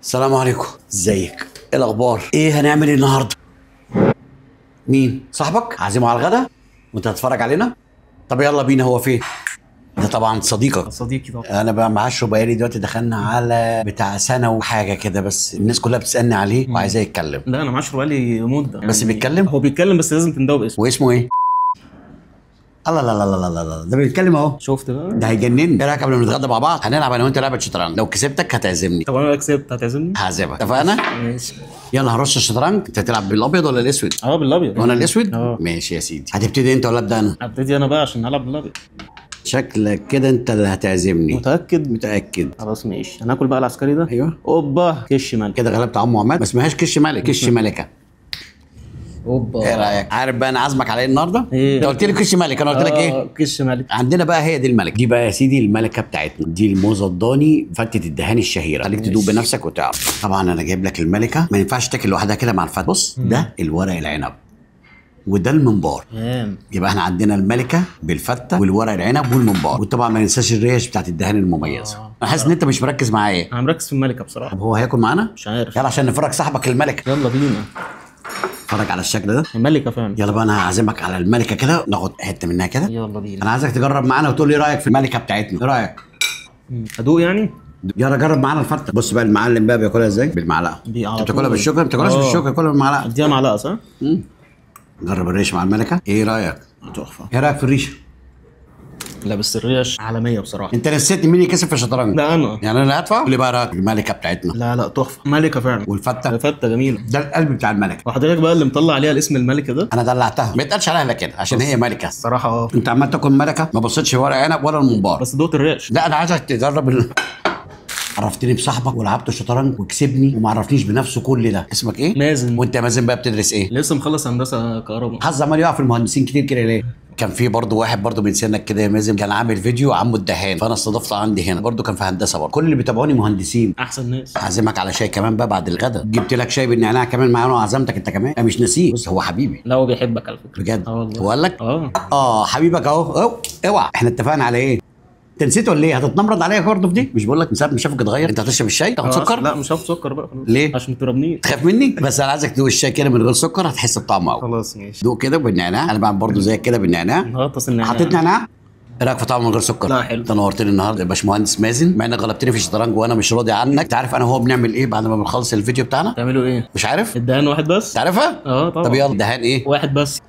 السلام عليكم، ازيك؟ ايه الاخبار؟ ايه هنعمل ايه النهارده؟ مين؟ صاحبك؟ عازمه على الغدا؟ وانت هتتفرج علينا؟ طب يلا بينا. هو فين؟ ده طبعا صديقك. صديقي طبعا. انا بقى معاشره بقالي دلوقتي دخلنا على بتاع سنه وحاجه كده، بس الناس كلها بتسالني عليه وعايزاه يتكلم. لا انا معاشره بقالي مده بس بيتكلم؟ هو بيتكلم بس لازم تندوب باسمه. واسمه ايه؟ الله لا لا لا لا لا، ده بيتكلم اهو. شفت بقى؟ ده هيجنني. ايه رايك قبل ما نتغدى مع بعض هنلعب انا وانت لعبه شطرنج؟ لو كسبتك هتعزمني. طب انا لو كسبت هتعزمني؟ هعزمك، اتفقنا؟ ماشي. يلا هنرش الشطرنج. انت هتلعب بالابيض ولا الاسود؟ اه بالابيض. وانا الاسود؟ اه ماشي يا سيدي. هتبتدي انت ولا ابدا انا؟ هبتدي انا بقى عشان هلعب بالابيض. شكلك كده انت اللي هتعزمني. متاكد؟ متاكد. خلاص ماشي، هناكل بقى العسكري ده. ايوه. اوبا كش ملك. كده غلبت عمو عماد. ما اسمهاش كش ملك، كش ملكه. اوبا. ايه رايك؟ عارف بقى انا عازمك على ايه النهارده؟ ايه؟ انت قلت لي كش ملك، انا قلت لك ايه؟ كش ملك. عندنا بقى هي دي الملكه. دي بقى يا سيدي الملكه بتاعتنا، دي الموزه الضاني فتة الدهان الشهيره. خليك تدوب بنفسك وتعرف. طبعا انا جايب لك الملكه، ما ينفعش تاكل لوحدها كده مع الفتة. بص ده الورق العنب وده الممبار. تمام. يبقى احنا عندنا الملكه بالفته والورق العنب والممبار، وطبعا ما ننساش الريش بتاعت الدهان المميزه. انا حاسس ان انت مش مركز معايا. انا مركز في الملكه بصراحه. طب هو هياكل معانا؟ مش عارف. يلا عشان نفرج صاحبك الملكه. يلا بينا. اتفرج على الشكل ده. الملكه فعلا. يلا بقى انا هعزمك على الملكه كده، ناخد حته منها كده. يلا بينا. انا عايزك تجرب معانا وتقول لي رايك في الملكه بتاعتنا. ايه رايك؟ ادوق يعني. يلا جرب معانا الفته. بص بقى المعلم بقى بياكلها ازاي؟ بالمعلقه. دي على انت بتاكلها طول. بالشوكه؟ ما بتاكلهاش بالشوكه، بتاكلها بالمعلقه. اديها معلقه صح؟ جرب الريش مع الملكه. ايه رايك؟ تحفه. ايه رايك في الريشه؟ لا بس الريش عالميه بصراحه. انت نسيت مين يكسب في الشطرنج؟ ده انا. يعني انا اللي هدفع؟ قول لي بقى رايك في الملكه بتاعتنا. لا لا تحفه، ملكه فعلا. والفته؟ فته جميله. ده القلب بتاع الملكه. وحضرتك بقى اللي مطلع عليها الاسم الملكه ده. انا دلعتها، ما يتقالش عليها الا كده عشان هي ملكه. الصراحه انت عمال تاكل ملكه، ما بصيتش ورق عنب ولا الممبار. بس دوت الريش. لا انا عايزك تجرب عرفتني بصاحبك ولعبت شطرنج وكسبني وما عرفنيش بنفسه كل ده. اسمك ايه؟ مازن. وانت يا مازن بقى بتدرس ايه؟ لسه مخلص هندسه كهرباء. حظ عمال يقع في المهندسين كتير كده ليه؟ كان في برضه واحد برضه من سنك كده يا مازن، كان عامل فيديو عمو الدهان، فانا استضفته عندي هنا برضه، كان في هندسه برضه. كل اللي بيتابعوني مهندسين. احسن ناس. هعزمك على شاي كمان بقى بعد الغدا. جبت لك شاي بالنعناع كمان معانا وعزمتك انت كمان. انا مش ناسيه. بص هو حبيبي. لا هو بيحبك على فكره. بجد؟ والله. هو قال لك؟ حبيبك اهو. اوعى. احنا اتفقنا على ايه؟ انت نسيت ولا ايه؟ هتتنمرض عليا برضه في دي؟ مش بقول لك من ساعه ما شافك اتغير. انت هتشرب الشاي؟ تاخد سكر؟ لا مش هاخد سكر بقى خلاص. ليه؟ عشان ما تضربنيش. تخاف مني؟ بس انا عايزك تدوق الشاي كده من غير سكر، هتحس بطعمه قوي. خلاص ماشي. دوق كده بالنعناع. انا بعمل برضه زيك كده بالنعناع. هغطس النعناع. حطيت نعناع. ايه رايك في طعمه من غير سكر؟ لا حلو. انت نورتني النهارده يا باشمهندس مازن، مع انك غلبتني في الشطرنج وانا مش راضي عنك. انت عارف انا وهو بنعمل ايه بعد ما بنخلص الفيديو بتاعنا؟ تعملوا ايه؟ مش عارف؟ الدهان واحد بس. تعرفها؟ طبعا. طب يلا دهان ايه؟ واحد بس.